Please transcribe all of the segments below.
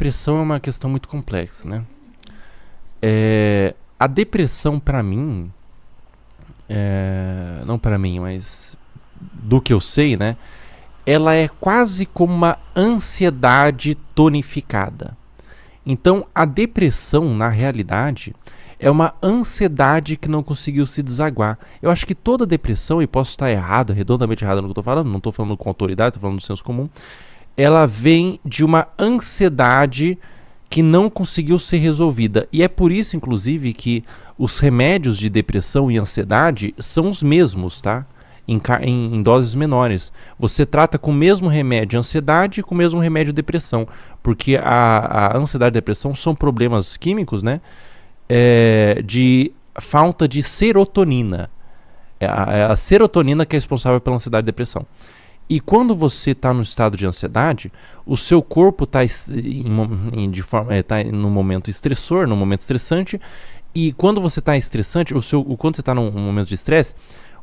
depressão é uma questão muito complexa, né? A depressão, pra mim, não pra mim, mas do que eu sei, né? Ela é quase como uma ansiedade tonificada. Então, a depressão, na realidade, é uma ansiedade que não conseguiu se desaguar. Eu acho que toda depressão, e posso estar errado, redondamente errado no que eu estou falando, não estou falando com autoridade, estou falando do senso comum, ela vem de uma ansiedade que não conseguiu ser resolvida. E é por isso, inclusive, que os remédios de depressão e ansiedade são os mesmos, tá? Em doses menores. Você trata com o mesmo remédio ansiedade e com o mesmo remédio depressão. Porque a ansiedade e a depressão são problemas químicos, né? De falta de serotonina. É a serotonina que é responsável pela ansiedade e depressão. E quando você está no estado de ansiedade, o seu corpo está num momento estressor, num momento estressante, e quando você está estressante, quando você está num momento de estresse,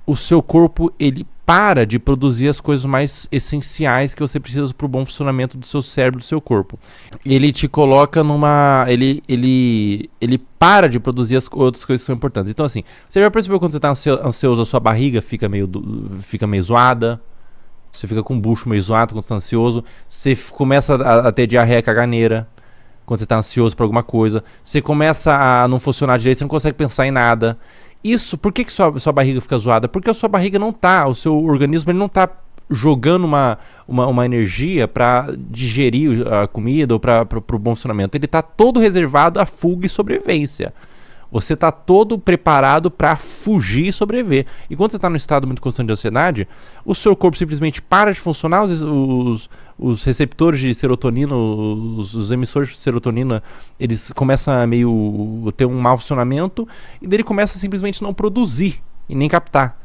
o seu corpo ele para de produzir as coisas mais essenciais que você precisa para o bom funcionamento do seu cérebro, do seu corpo. Ele te coloca numa... Ele para de produzir as outras coisas que são importantes. Então assim, você já percebeu quando você está ansioso, a sua barriga fica meio zoada? Você fica com o bucho meio zoado quando você está ansioso. Você começa a ter diarreia caganeira quando você está ansioso por alguma coisa. Você começa a não funcionar direito, você não consegue pensar em nada. Isso, por que sua barriga fica zoada? Porque a sua barriga não tá, o seu organismo ele não tá jogando uma energia para digerir a comida ou para o bom funcionamento. Ele tá todo reservado à fuga e sobrevivência. Você está todo preparado para fugir e sobreviver. E quando você está num estado muito constante de ansiedade, o seu corpo simplesmente para de funcionar, os receptores de serotonina, os emissores de serotonina, eles começam a ter um mau funcionamento, e daí ele começa a simplesmente não produzir e nem captar.